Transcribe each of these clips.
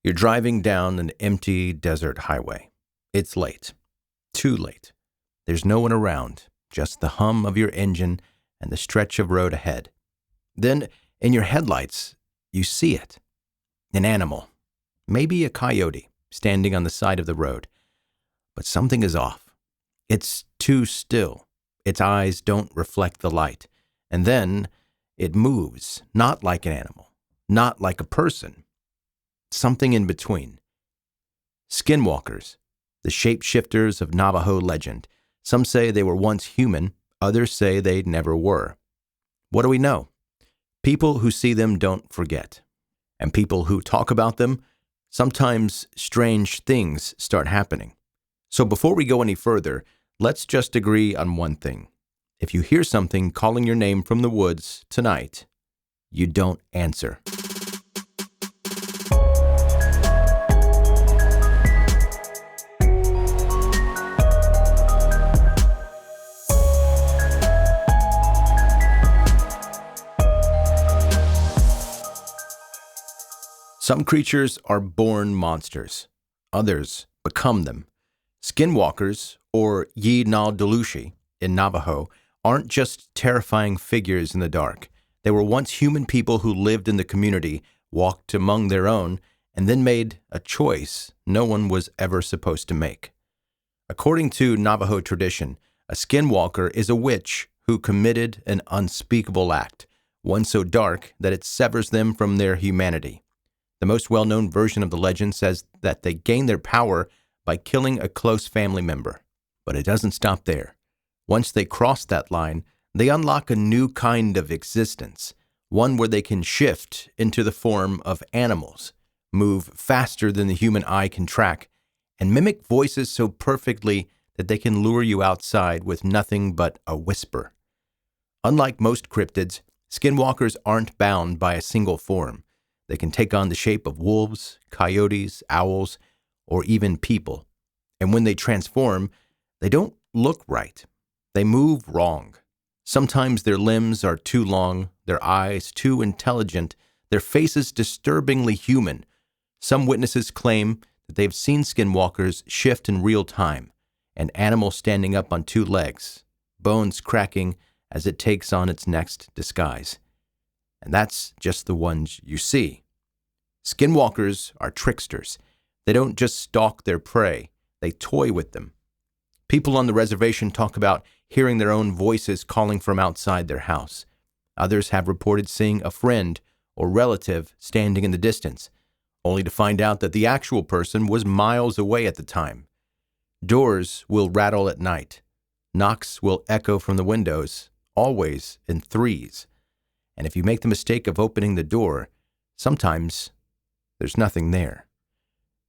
You're driving down an empty desert highway. It's late. Too late. There's no one around, just the hum of your engine and the stretch of road ahead. Then, in your headlights, you see it. An animal. Maybe a coyote, standing on the side of the road. But something is off. It's too still. Its eyes don't reflect the light. And then, it moves, not like an animal, not like a person. Something in between. Skinwalkers, the shapeshifters of Navajo legend. Some say they were once human, others say they never were. What do we know? People who see them don't forget. And people who talk about them, sometimes strange things start happening. So before we go any further, let's just agree on one thing. If you hear something calling your name from the woods tonight, you don't answer. Some creatures are born monsters. Others become them. Skinwalkers, or Yi-na-Delushi in Navajo, aren't just terrifying figures in the dark. They were once human people who lived in the community, walked among their own, and then made a choice no one was ever supposed to make. According to Navajo tradition, a skinwalker is a witch who committed an unspeakable act, one so dark that it severs them from their humanity. The most well-known version of the legend says that they gain their power by killing a close family member. But it doesn't stop there. Once they cross that line, they unlock a new kind of existence, one where they can shift into the form of animals, move faster than the human eye can track, and mimic voices so perfectly that they can lure you outside with nothing but a whisper. Unlike most cryptids, skinwalkers aren't bound by a single form. They can take on the shape of wolves, coyotes, owls, or even people. And when they transform, they don't look right. They move wrong. Sometimes their limbs are too long, their eyes too intelligent, their faces disturbingly human. Some witnesses claim that they've seen skinwalkers shift in real time, an animal standing up on two legs, bones cracking as it takes on its next disguise. And that's just the ones you see. Skinwalkers are tricksters. They don't just stalk their prey, they toy with them. People on the reservation talk about hearing their own voices calling from outside their house. Others have reported seeing a friend or relative standing in the distance, only to find out that the actual person was miles away at the time. Doors will rattle at night. Knocks will echo from the windows, always in threes. And if you make the mistake of opening the door, sometimes there's nothing there.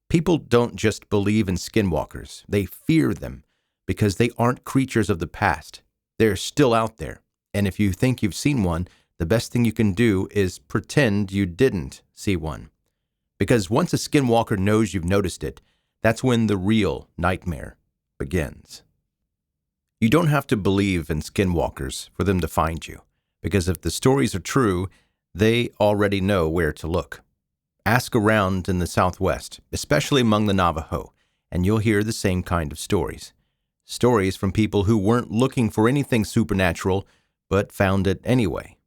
People don't just believe in skinwalkers. They fear them because they aren't creatures of the past. They're still out there. And if you think you've seen one, the best thing you can do is pretend you didn't see one. Because once a skinwalker knows you've noticed it, that's when the real nightmare begins. You don't have to believe in skinwalkers for them to find you. Because if the stories are true, they already know where to look. Ask around in the Southwest, especially among the Navajo, and you'll hear the same kind of stories. Stories from people who weren't looking for anything supernatural, but found it anyway.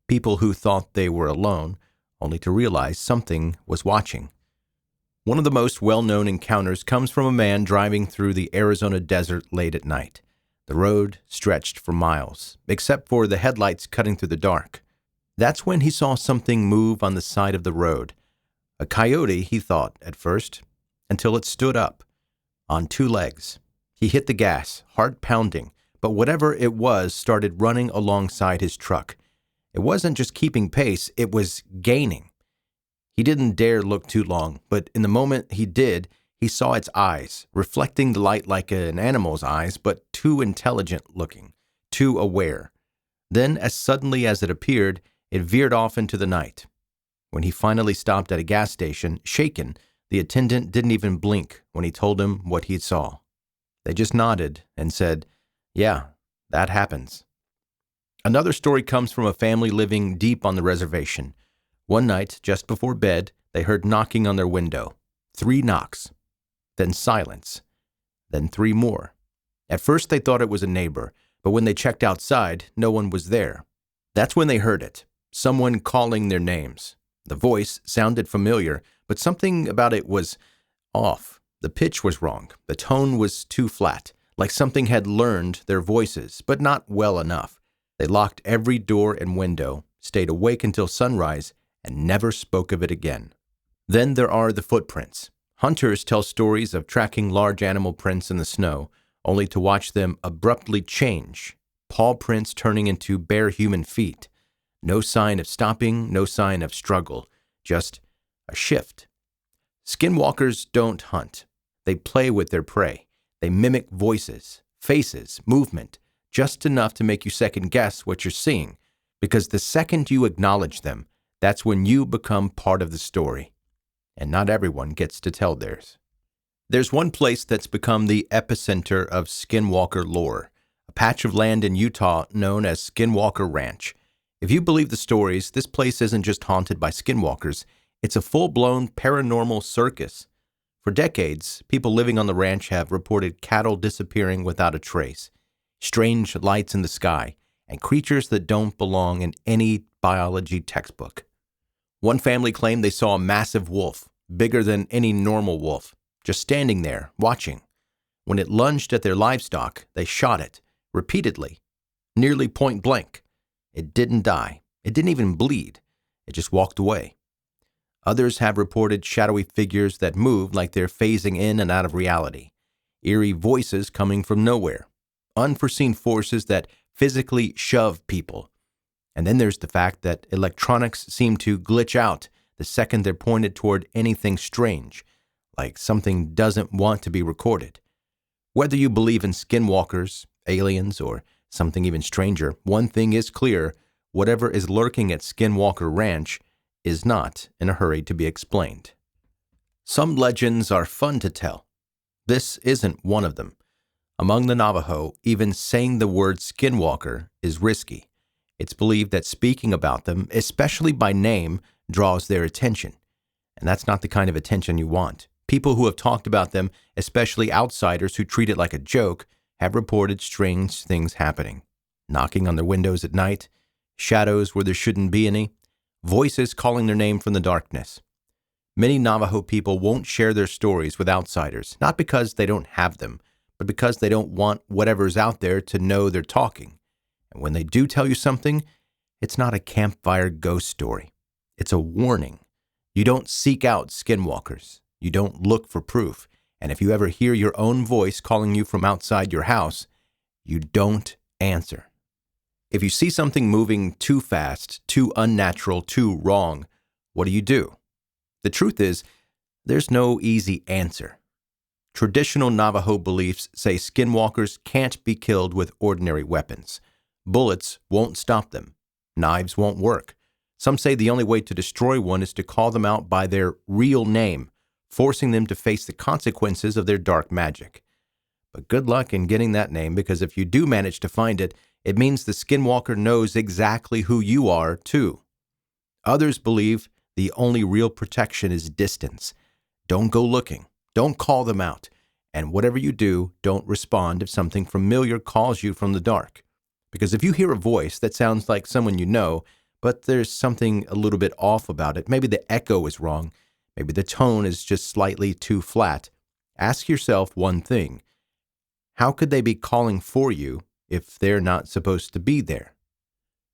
People who thought they were alone, only to realize something was watching. One of the most well-known encounters comes from a man driving through the Arizona desert late at night. The road stretched for miles, except for the headlights cutting through the dark. That's when he saw something move on the side of the road. A coyote, he thought at first, until it stood up, on two legs. He hit the gas, heart pounding, but whatever it was started running alongside his truck. It wasn't just keeping pace, it was gaining. He didn't dare look too long, but in the moment he did, he saw its eyes, reflecting the light like an animal's eyes, but too intelligent looking, too aware. Then, as suddenly as it appeared, it veered off into the night. When he finally stopped at a gas station, shaken, the attendant didn't even blink when he told him what he saw. They just nodded and said, "Yeah, that happens." Another story comes from a family living deep on the reservation. One night, just before bed, They heard knocking on their window. 3 knocks. Then silence. Then 3 more. At first they thought it was a neighbor, but when they checked outside, no one was there. That's when they heard it. Someone calling their names. The voice sounded familiar, but something about it was off. The pitch was wrong. The tone was too flat, like something had learned their voices, but not well enough. They locked every door and window, stayed awake until sunrise, and never spoke of it again. Then there are the footprints. Hunters tell stories of tracking large animal prints in the snow, only to watch them abruptly change, paw prints turning into bare human feet. No sign of stopping, no sign of struggle, just a shift. Skinwalkers don't hunt. They play with their prey. They mimic voices, faces, movement, just enough to make you second guess what you're seeing, because the second you acknowledge them, that's when you become part of the story. And not everyone gets to tell theirs. There's one place that's become the epicenter of Skinwalker lore, a patch of land in Utah known as Skinwalker Ranch. If you believe the stories, this place isn't just haunted by skinwalkers, it's a full-blown paranormal circus. For decades, people living on the ranch have reported cattle disappearing without a trace, strange lights in the sky, and creatures that don't belong in any biology textbook. One family claimed they saw a massive wolf, bigger than any normal wolf, just standing there, watching. When it lunged at their livestock, they shot it, repeatedly, nearly point blank. It didn't die. It didn't even bleed. It just walked away. Others have reported shadowy figures that moved like they're phasing in and out of reality, eerie voices coming from nowhere, unforeseen forces that physically shove people. And then there's the fact that electronics seem to glitch out the second they're pointed toward anything strange, like something doesn't want to be recorded. Whether you believe in skinwalkers, aliens, or something even stranger, one thing is clear: whatever is lurking at Skinwalker Ranch is not in a hurry to be explained. Some legends are fun to tell. This isn't one of them. Among the Navajo, even saying the word skinwalker is risky. It's believed that speaking about them, especially by name, draws their attention. And that's not the kind of attention you want. People who have talked about them, especially outsiders who treat it like a joke, have reported strange things happening. Knocking on their windows at night, shadows where there shouldn't be any, voices calling their name from the darkness. Many Navajo people won't share their stories with outsiders, not because they don't have them, but because they don't want whatever's out there to know they're talking. And when they do tell you something, it's not a campfire ghost story. It's a warning. You don't seek out skinwalkers. You don't look for proof. And if you ever hear your own voice calling you from outside your house, you don't answer. If you see something moving too fast, too unnatural, too wrong, what do? The truth is, there's no easy answer. Traditional Navajo beliefs say skinwalkers can't be killed with ordinary weapons. Bullets won't stop them. Knives won't work. Some say the only way to destroy one is to call them out by their real name, forcing them to face the consequences of their dark magic. But good luck in getting that name, because if you do manage to find it, it means the skinwalker knows exactly who you are, too. Others believe the only real protection is distance. Don't go looking. Don't call them out. And whatever you do, don't respond if something familiar calls you from the dark. Because if you hear a voice that sounds like someone you know, but there's something a little bit off about it, maybe the echo is wrong, maybe the tone is just slightly too flat, ask yourself one thing: how could they be calling for you if they're not supposed to be there?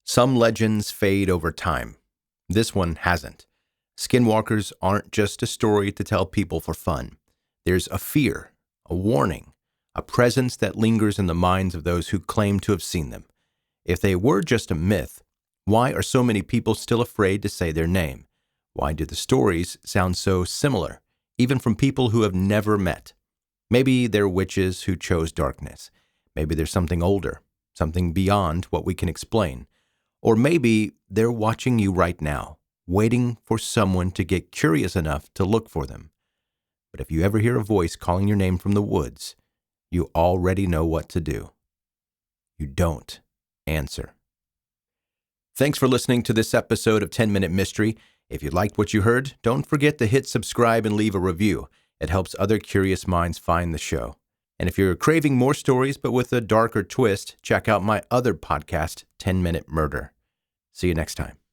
Some legends fade over time. This one hasn't. Skinwalkers aren't just a story to tell people for fun. There's a fear, a warning, a presence that lingers in the minds of those who claim to have seen them. If they were just a myth, why are so many people still afraid to say their name? Why do the stories sound so similar, even from people who have never met? Maybe they're witches who chose darkness. Maybe there's something older, something beyond what we can explain. Or maybe they're watching you right now, waiting for someone to get curious enough to look for them. But if you ever hear a voice calling your name from the woods, you already know what to do. You don't answer. Thanks for listening to this episode of 10 Minute Mystery. If you liked what you heard, don't forget to hit subscribe and leave a review. It helps other curious minds find the show. And if you're craving more stories but with a darker twist, check out my other podcast, 10 Minute Murder. See you next time.